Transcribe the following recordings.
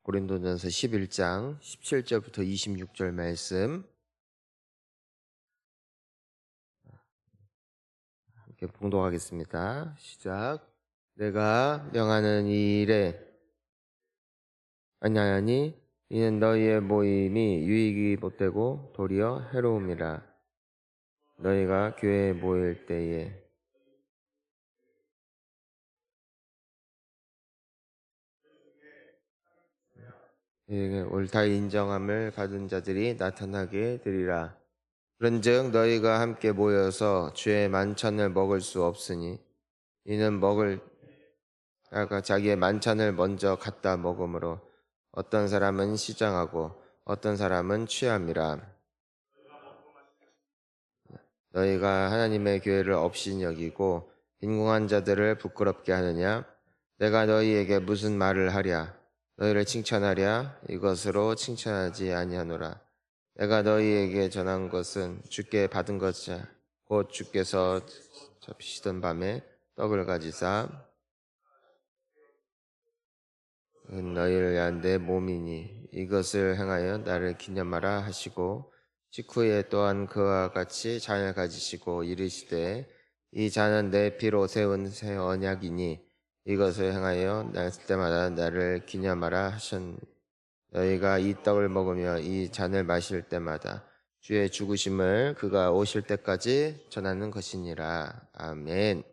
고린도전서 11장 17절부터 26절 말씀 함께 봉독하겠습니다. 시작. 내가 명하는 이 일에 아니하니 이는 너희의 모임이 유익이 못되고 도리어 해로움이라. 너희가 교회에 모일 때에 너희에게 옳다 인정함을 받은 자들이 나타나게 되리라. 그런즉 너희가 함께 모여서 주의 만찬을 먹을 수 없으니 이는 먹을 자가 자기의 만찬을 먼저 갖다 먹으므로 어떤 사람은 시장하고 어떤 사람은 취함이라. 너희가 하나님의 교회를 업신 여기고 빈궁한 자들을 부끄럽게 하느냐? 내가 너희에게 무슨 말을 하랴? 너희를 칭찬하랴? 이것으로 칭찬하지 아니하노라. 내가 너희에게 전한 것은 주께 받은 것이야. 곧 주께서 잡히시던 밤에 떡을 가지사 너희를 위한 내 몸이니 이것을 행하여 나를 기념하라 하시고 직후에 또한 그와 같이 잔을 가지시고 이르시되 이 잔은 내 피로 세운 새 언약이니 이것을 행하여 날 때마다 나를 기념하라 하셨니. 너희가 이 떡을 먹으며 이 잔을 마실 때마다 주의 죽으심을 그가 오실 때까지 전하는 것이니라. 아멘.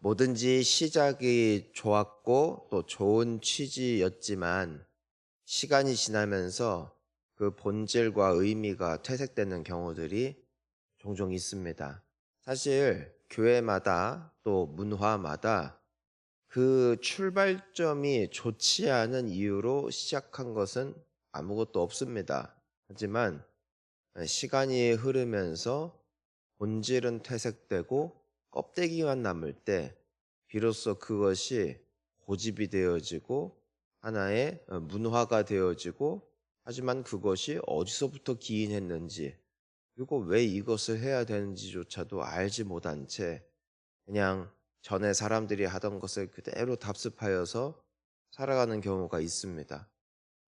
뭐든지 시작이 좋았고 또 좋은 취지였지만 시간이 지나면서 그 본질과 의미가 퇴색되는 경우들이 종종 있습니다. 사실 교회마다 또 문화마다 그 출발점이 좋지 않은 이유로 시작한 것은 아무것도 없습니다. 하지만 시간이 흐르면서 본질은 퇴색되고 껍데기만 남을 때 비로소 그것이 고집이 되어지고 하나의 문화가 되어지고, 하지만 그것이 어디서부터 기인했는지 그리고 왜 이것을 해야 되는지조차도 알지 못한 채 그냥 전에 사람들이 하던 것을 그대로 답습하여서 살아가는 경우가 있습니다.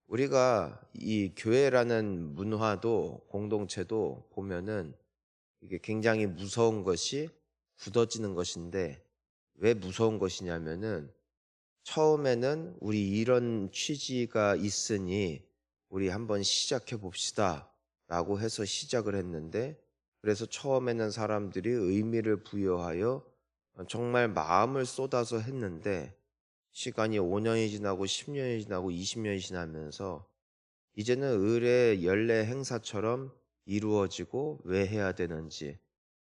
우리가 이 교회라는 문화도 공동체도 보면은 이게 굉장히 무서운 것이 굳어지는 것인데, 왜 무서운 것이냐면은 처음에는 우리 이런 취지가 있으니 우리 한번 시작해 봅시다 라고 해서 시작을 했는데, 그래서 처음에는 사람들이 의미를 부여하여 정말 마음을 쏟아서 했는데 시간이 5년이 지나고 10년이 지나고 20년이 지나면서 이제는 의례 연례 행사처럼 이루어지고 왜 해야 되는지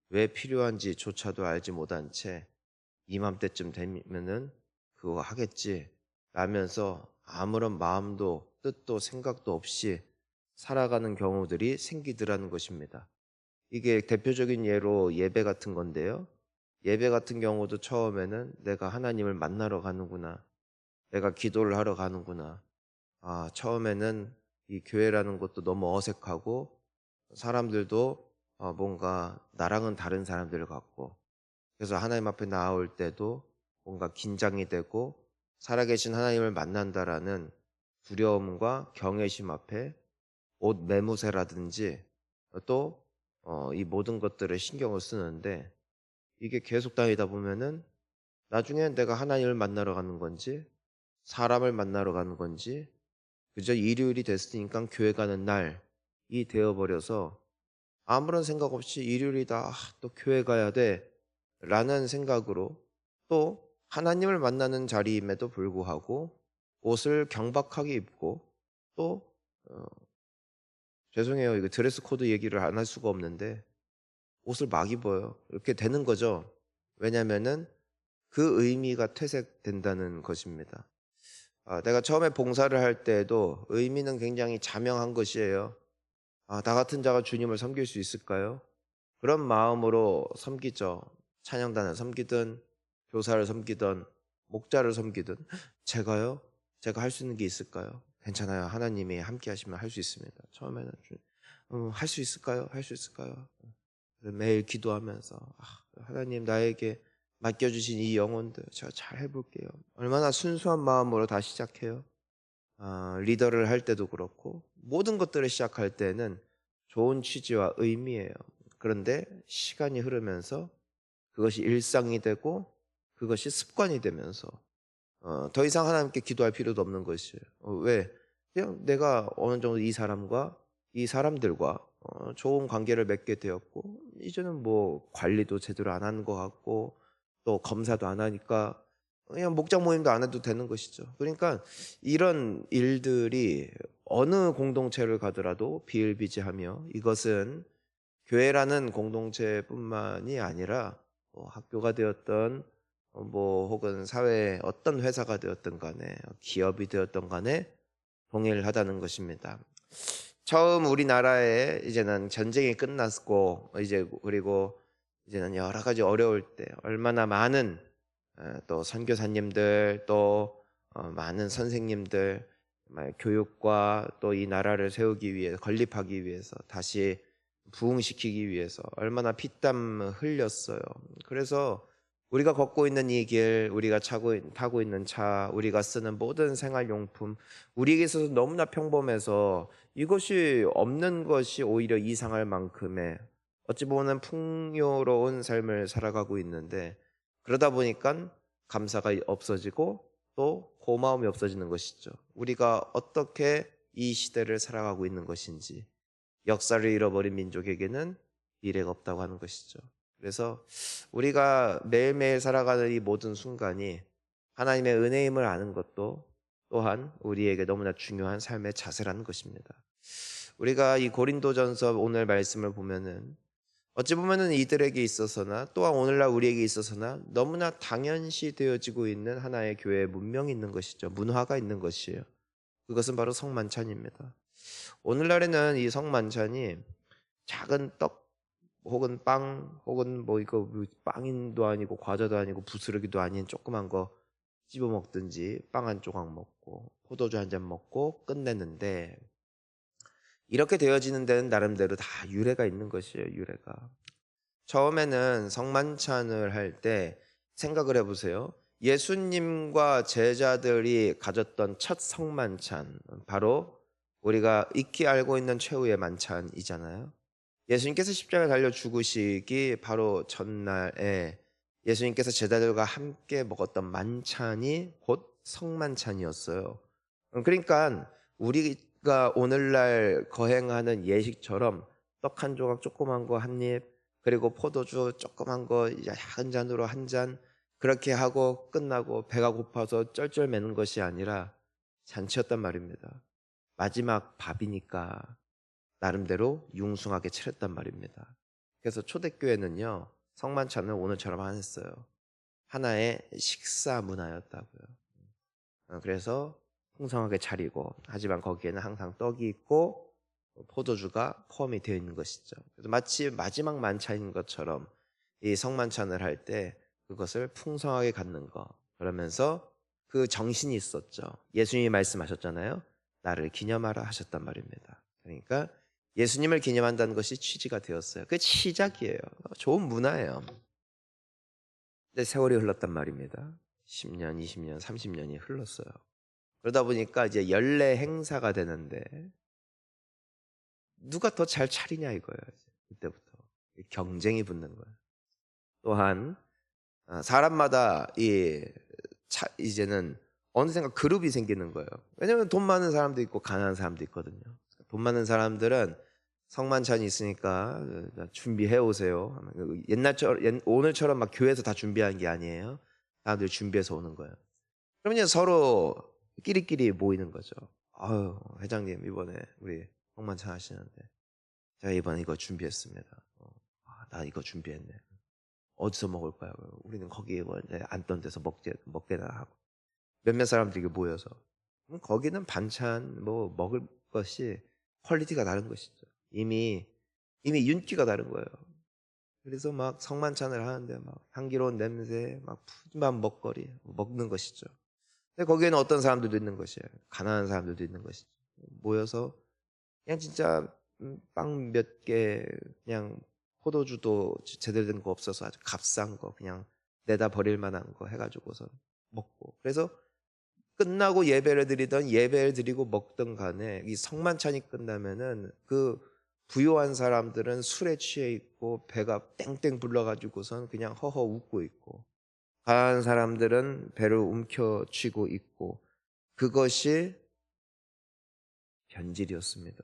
왜 필요한지조차도 알지 못한 채 이맘때쯤 되면은 그거 하겠지 라면서 아무런 마음도 뜻도 생각도 없이 살아가는 경우들이 생기더라는 것입니다. 이게 대표적인 예로 예배 같은 건데요. 예배 같은 경우도 처음에는 내가 하나님을 만나러 가는구나, 내가 기도를 하러 가는구나. 처음에는 이 교회라는 것도 너무 어색하고 사람들도 뭔가 나랑은 다른 사람들 같고, 그래서 하나님 앞에 나올 때도 뭔가 긴장이 되고 살아계신 하나님을 만난다라는 두려움과 경외심 앞에 옷 매무새라든지 또 이 모든 것들을 신경을 쓰는데, 이게 계속 다니다 보면은 나중에 내가 하나님을 만나러 가는 건지 사람을 만나러 가는 건지 그저 일요일이 됐으니까 교회 가는 날이 되어버려서 아무런 생각 없이 일요일이다, 또 교회 가야 돼 라는 생각으로 또 하나님을 만나는 자리임에도 불구하고 옷을 경박하게 입고 또 죄송해요, 이거 드레스 코드 얘기를 안 할 수가 없는데 옷을 막 입어요. 이렇게 되는 거죠. 왜냐면은 그 의미가 퇴색된다는 것입니다. 내가 처음에 봉사를 할 때에도 의미는 굉장히 자명한 것이에요. 나 같은 자가 주님을 섬길 수 있을까요? 그런 마음으로 섬기죠. 찬양단을 섬기든 교사를 섬기든 목자를 섬기든. 제가요? 제가 할 수 있는 게 있을까요? 괜찮아요. 하나님이 함께 하시면 할 수 있습니다. 처음에는 할 수 있을까요? 할 수 있을까요? 매일 기도하면서 하나님 나에게 맡겨주신 이 영혼들 제가 잘 해볼게요. 얼마나 순수한 마음으로 다 시작해요. 리더를 할 때도 그렇고 모든 것들을 시작할 때는 좋은 취지와 의미예요. 그런데 시간이 흐르면서 그것이 일상이 되고 그것이 습관이 되면서 더 이상 하나님께 기도할 필요도 없는 것이에요. 왜? 그냥 내가 어느 정도 이 사람과 이 사람들과 좋은 관계를 맺게 되었고 이제는 뭐 관리도 제대로 안 하는 것 같고 또 검사도 안 하니까 그냥 목장 모임도 안 해도 되는 것이죠. 그러니까 이런 일들이 어느 공동체를 가더라도 비일비재하며 이것은 교회라는 공동체뿐만이 아니라 뭐 학교가 되었던 뭐 혹은 사회의 어떤 회사가 되었든 간에 기업이 되었던 간에 동일하다는 것입니다. 처음 우리나라에 이제는 전쟁이 끝났고 이제 그리고 이제는 여러 가지 어려울 때 얼마나 많은 또 선교사님들 또 많은 선생님들 정말 교육과 또 이 나라를 세우기 위해 건립하기 위해서 다시 부흥시키기 위해서 얼마나 피땀 흘렸어요. 그래서 우리가 걷고 있는 이 길, 우리가 타고 있는 차, 우리가 쓰는 모든 생활용품, 우리에게 있어서 너무나 평범해서 이것이 없는 것이 오히려 이상할 만큼의 어찌 보면 풍요로운 삶을 살아가고 있는데 그러다 보니까 감사가 없어지고 또 고마움이 없어지는 것이죠. 우리가 어떻게 이 시대를 살아가고 있는 것인지 역사를 잃어버린 민족에게는 미래가 없다고 하는 것이죠. 그래서 우리가 매일매일 살아가는 이 모든 순간이 하나님의 은혜임을 아는 것도 또한 우리에게 너무나 중요한 삶의 자세라는 것입니다. 우리가 이 고린도전서 오늘 말씀을 보면은 어찌 보면은 이들에게 있어서나 또한 오늘날 우리에게 있어서나 너무나 당연시 되어지고 있는 하나의 교회의 문명이 있는 것이죠. 문화가 있는 것이에요. 그것은 바로 성만찬입니다. 오늘날에는 이 성만찬이 작은 떡 혹은 빵 혹은 뭐 이거 뭐 빵인도 아니고 과자도 아니고 부스러기도 아닌 조그만 거 씹어 먹든지 빵 한 조각 먹고 포도주 한 잔 먹고 끝내는데 이렇게 되어지는 데는 나름대로 다 유래가 있는 것이에요. 유래가. 처음에는 성만찬을 할 때 생각을 해보세요. 예수님과 제자들이 가졌던 첫 성만찬, 바로 우리가 익히 알고 있는 최후의 만찬이잖아요. 예수님께서 십자가에 달려 죽으시기 바로 전날에 예수님께서 제자들과 함께 먹었던 만찬이 곧 성만찬이었어요. 그러니까 우리가 오늘날 거행하는 예식처럼 떡 한 조각 조그만 거 한 입, 그리고 포도주 조그만 거 작은 잔으로 한 잔, 그렇게 하고 끝나고 배가 고파서 쩔쩔매는 것이 아니라 잔치였단 말입니다. 마지막 밥이니까 나름대로 융숭하게 차렸단 말입니다. 그래서 초대교회는요, 성만찬을 오늘처럼 안 했어요. 하나의 식사 문화였다고요. 그래서 풍성하게 차리고, 하지만 거기에는 항상 떡이 있고 포도주가 포함이 되어 있는 것이죠. 그래서 마치 마지막 만찬인 것처럼 이 성만찬을 할 때 그것을 풍성하게 갖는 거. 그러면서 그 정신이 있었죠. 예수님이 말씀하셨잖아요. 나를 기념하라 하셨단 말입니다. 그러니까 예수님을 기념한다는 것이 취지가 되었어요. 그게 시작이에요. 좋은 문화예요. 근데 세월이 흘렀단 말입니다. 10년, 20년, 30년이 흘렀어요. 그러다 보니까 이제 연례 행사가 되는데 누가 더 잘 차리냐 이거예요. 그때부터 경쟁이 붙는 거예요. 또한 사람마다 이제는 어느샌가 그룹이 생기는 거예요. 왜냐하면 돈 많은 사람도 있고 가난한 사람도 있거든요. 돈 많은 사람들은 성만찬이 있으니까 준비해 오세요. 오늘처럼 막 교회에서 다 준비하는 게 아니에요. 사람들이 준비해서 오는 거예요. 그러면 이제 서로 끼리끼리 모이는 거죠. 아유, 회장님 이번에 우리 성만찬 하시는데 제가 이번에 이거 준비했습니다. 나 이거 준비했네. 어디서 먹을 거야? 우리는 거기 뭐 앉던 데서 먹게나 하고 몇몇 사람들이 모여서 거기는 반찬 뭐 먹을 것이 퀄리티가 다른 것이죠. 이미 윤기가 다른 거예요. 그래서 막 성만찬을 하는데 막 향기로운 냄새, 막 푸짐한 먹거리 먹는 것이죠. 근데 거기에는 어떤 사람들도 있는 것이에요. 가난한 사람들도 있는 것이죠. 모여서 그냥 진짜 빵 몇 개, 그냥 포도주도 제대로 된 거 없어서 아주 값싼 거 그냥 내다 버릴 만한 거 해가지고서 먹고. 그래서 끝나고 예배를 드리던 예배를 드리고 먹던 간에 이 성만찬이 끝나면은 그 부요한 사람들은 술에 취해 있고 배가 땡땡 불러가지고선 그냥 허허 웃고 있고, 가난한 사람들은 배를 움켜쥐고 있고, 그것이 변질이었습니다.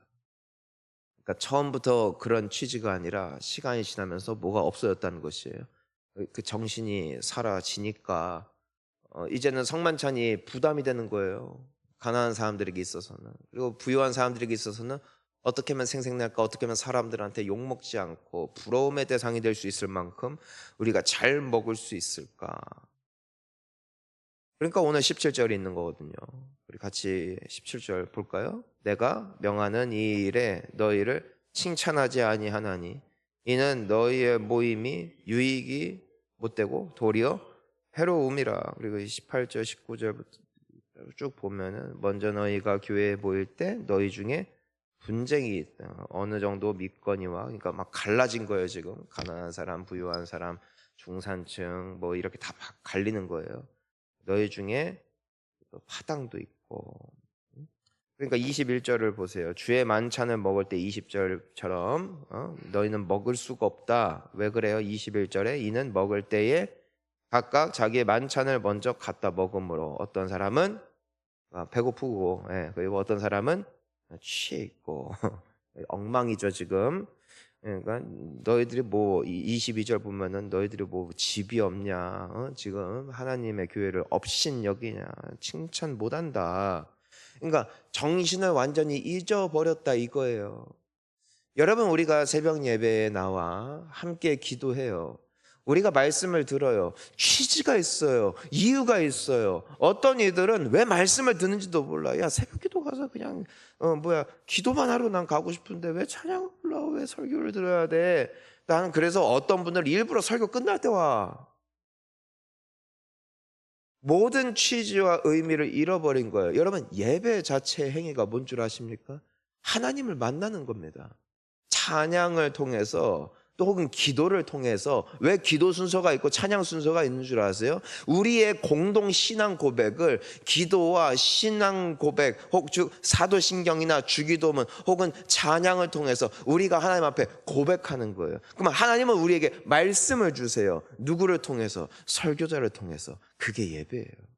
그러니까 처음부터 그런 취지가 아니라 시간이 지나면서 뭐가 없어졌다는 것이에요. 그 정신이 사라지니까 이제는 성만찬이 부담이 되는 거예요. 가난한 사람들에게 있어서는. 그리고 부유한 사람들에게 있어서는 어떻게 하면 생색날까, 어떻게 하면 사람들한테 욕먹지 않고 부러움의 대상이 될 수 있을 만큼 우리가 잘 먹을 수 있을까. 그러니까 오늘 17절이 있는 거거든요. 우리 같이 17절 볼까요? 내가 명하는 이 일에 너희를 칭찬하지 아니하나니 이는 너희의 모임이 유익이 못되고 도리어 해로움이라. 그리고 18절 19절부터 쭉 보면은 먼저 너희가 교회에 모일 때 너희 중에 분쟁이 있다. 어느 정도 믿거니와, 그러니까 막 갈라진 거예요. 지금 가난한 사람, 부유한 사람, 중산층 뭐 이렇게 다 갈리는 거예요. 너희 중에 파당도 있고. 그러니까 21절을 보세요. 주의 만찬을 먹을 때 20절처럼 너희는 먹을 수가 없다. 왜 그래요? 21절에 이는 먹을 때에 각각 자기의 만찬을 먼저 갖다 먹음으로 어떤 사람은 배고프고, 그리고 어떤 사람은 취해 있고 엉망이죠 지금. 그러니까 너희들이 뭐 22절 보면은 너희들이 뭐 집이 없냐, 지금 하나님의 교회를 업신 여기냐, 칭찬 못한다. 그러니까 정신을 완전히 잊어버렸다 이거예요. 여러분, 우리가 새벽 예배에 나와 함께 기도해요. 우리가 말씀을 들어요. 취지가 있어요. 이유가 있어요. 어떤 이들은 왜 말씀을 듣는지도 몰라. 야, 새벽 기도 가서 그냥 기도만 하러 난 가고 싶은데 왜 찬양을 불러? 왜 설교를 들어야 돼? 나는 그래서 어떤 분들은 일부러 설교 끝날 때 와. 모든 취지와 의미를 잃어버린 거예요. 여러분, 예배 자체의 행위가 뭔 줄 아십니까? 하나님을 만나는 겁니다. 찬양을 통해서, 또 혹은 기도를 통해서. 왜 기도 순서가 있고 찬양 순서가 있는 줄 아세요? 우리의 공동 신앙 고백을 기도와 신앙 고백, 혹 사도신경이나 주기도문 혹은 찬양을 통해서 우리가 하나님 앞에 고백하는 거예요. 그러면 하나님은 우리에게 말씀을 주세요. 누구를 통해서? 설교자를 통해서. 그게 예배예요.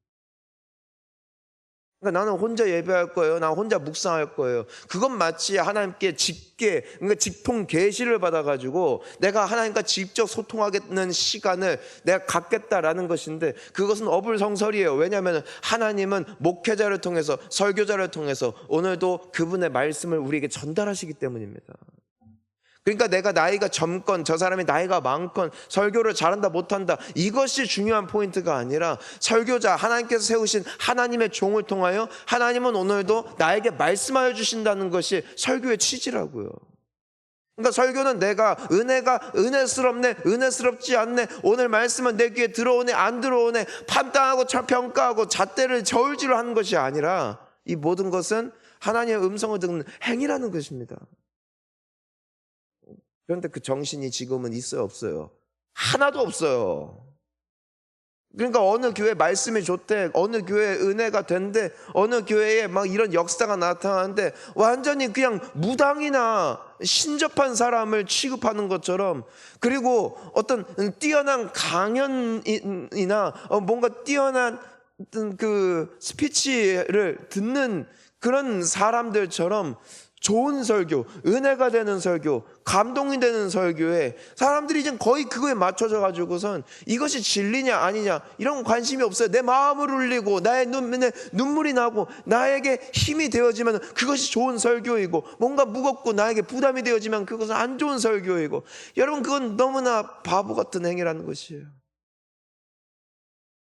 그러니까 나는 혼자 예배할 거예요. 나 혼자 묵상할 거예요. 그건 마치 하나님께 그러니까 직통 계시를 받아가지고 내가 하나님과 직접 소통하겠는 시간을 내가 갖겠다라는 것인데, 그것은 어불성설이에요. 왜냐하면 하나님은 목회자를 통해서, 설교자를 통해서 오늘도 그분의 말씀을 우리에게 전달하시기 때문입니다. 그러니까 내가 나이가 젊건 저 사람이 나이가 많건 설교를 잘한다 못한다, 이것이 중요한 포인트가 아니라 설교자, 하나님께서 세우신 하나님의 종을 통하여 하나님은 오늘도 나에게 말씀하여 주신다는 것이 설교의 취지라고요. 그러니까 설교는 내가 은혜가 은혜스럽네, 은혜스럽지 않네, 오늘 말씀은 내 귀에 들어오네, 안 들어오네, 판단하고 평가하고 잣대를 저울질을 하는 것이 아니라 이 모든 것은 하나님의 음성을 듣는 행위라는 것입니다. 그런데 그 정신이 지금은 있어요, 없어요? 하나도 없어요. 그러니까 어느 교회 말씀이 좋대, 어느 교회에 은혜가 된대, 어느 교회에 막 이런 역사가 나타나는데 완전히 그냥 무당이나 신접한 사람을 취급하는 것처럼, 그리고 어떤 뛰어난 강연이나 뭔가 뛰어난 그 스피치를 듣는 그런 사람들처럼 좋은 설교, 은혜가 되는 설교, 감동이 되는 설교에 사람들이 이제 거의 그거에 맞춰져 가지고선 이것이 진리냐 아니냐 이런 관심이 없어요. 내 마음을 울리고 나의 눈물이 나고 나에게 힘이 되어지면 그것이 좋은 설교이고, 뭔가 무겁고 나에게 부담이 되어지면 그것은 안 좋은 설교이고. 여러분, 그건 너무나 바보 같은 행위라는 것이에요.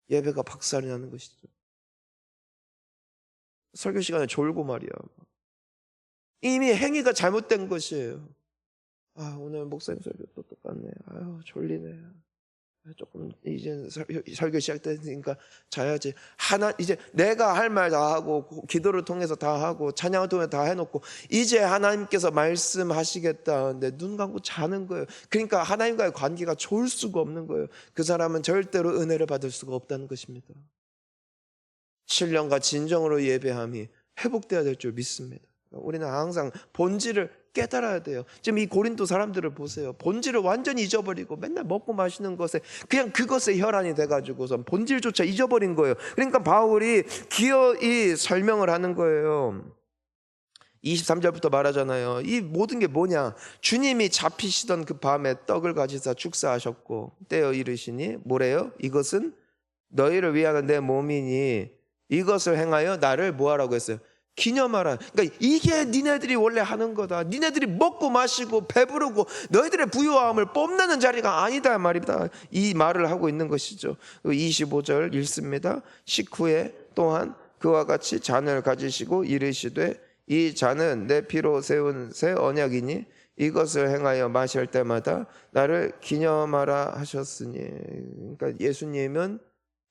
예배가 박살이 나는 것이죠. 설교 시간에 졸고 말이야. 이미 행위가 잘못된 것이에요. 오늘 목사님 설교 또 똑같네. 졸리네. 조금 이제 설교 시작됐으니까 자야지. 이제 내가 할 말 다 하고 기도를 통해서 다 하고 찬양을 통해서 다 해놓고 이제 하나님께서 말씀하시겠다는데 눈 감고 자는 거예요. 그러니까 하나님과의 관계가 좋을 수가 없는 거예요. 그 사람은 절대로 은혜를 받을 수가 없다는 것입니다. 신령과 진정으로 예배함이 회복돼야 될 줄 믿습니다. 우리는 항상 본질을 깨달아야 돼요. 지금 이 고린도 사람들을 보세요. 본질을 완전히 잊어버리고 맨날 먹고 마시는 것에 그냥 그것에 혈안이 돼가지고선 본질조차 잊어버린 거예요. 그러니까 바울이 기어이 설명을 하는 거예요. 23절부터 말하잖아요. 이 모든 게 뭐냐? 주님이 잡히시던 그 밤에 떡을 가지사 축사하셨고 떼어 이르시니 뭐래요? 이것은 너희를 위하는 내 몸이니 이것을 행하여 나를 뭐하라고 했어요? 기념하라. 그러니까 이게 니네들이 원래 하는 거다. 니네들이 먹고 마시고 배부르고 너희들의 부유함을 뽐내는 자리가 아니다 말입니다. 이 말을 하고 있는 것이죠. 25절 읽습니다. 식후에 또한 그와 같이 잔을 가지시고 이르시되 이 잔은 내 피로 세운 새 언약이니 이것을 행하여 마실 때마다 나를 기념하라 하셨으니. 그러니까 예수님은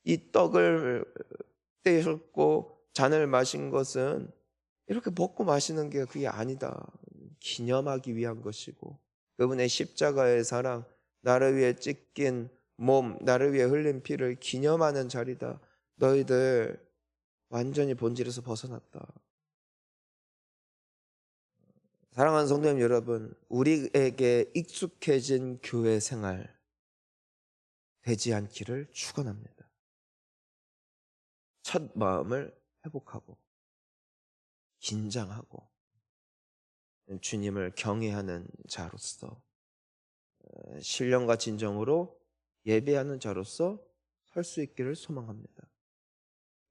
이 떡을 떼셨고 잔을 마신 것은 이렇게 먹고 마시는 게 그게 아니다. 기념하기 위한 것이고 그분의 십자가의 사랑, 나를 위해 찢긴 몸, 나를 위해 흘린 피를 기념하는 자리다. 너희들 완전히 본질에서 벗어났다. 사랑하는 성도님 여러분, 우리에게 익숙해진 교회 생활 되지 않기를 축원합니다. 첫 마음을 회복하고 긴장하고 주님을 경외하는 자로서 신령과 진정으로 예배하는 자로서 설 수 있기를 소망합니다.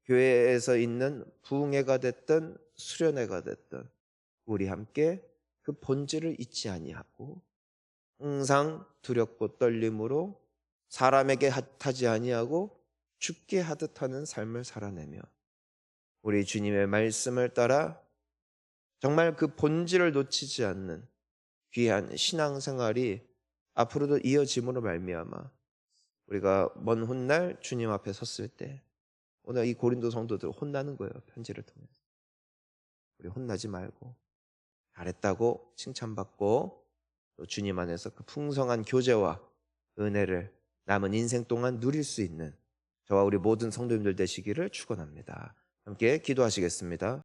교회에서 있는 부흥회가 됐든 수련회가 됐든 우리 함께 그 본질을 잊지 아니하고 항상 두렵고 떨림으로 사람에게 핫하지 아니하고 죽게 하듯 하는 삶을 살아내며 우리 주님의 말씀을 따라 정말 그 본질을 놓치지 않는 귀한 신앙생활이 앞으로도 이어짐으로 말미암아 우리가 먼 훗날 주님 앞에 섰을 때 오늘 이 고린도 성도들 혼나는 거예요. 편지를 통해서. 우리 혼나지 말고 잘했다고 칭찬받고 또 주님 안에서 그 풍성한 교제와 은혜를 남은 인생 동안 누릴 수 있는 저와 우리 모든 성도님들 되시기를 축원합니다. 함께 기도하시겠습니다.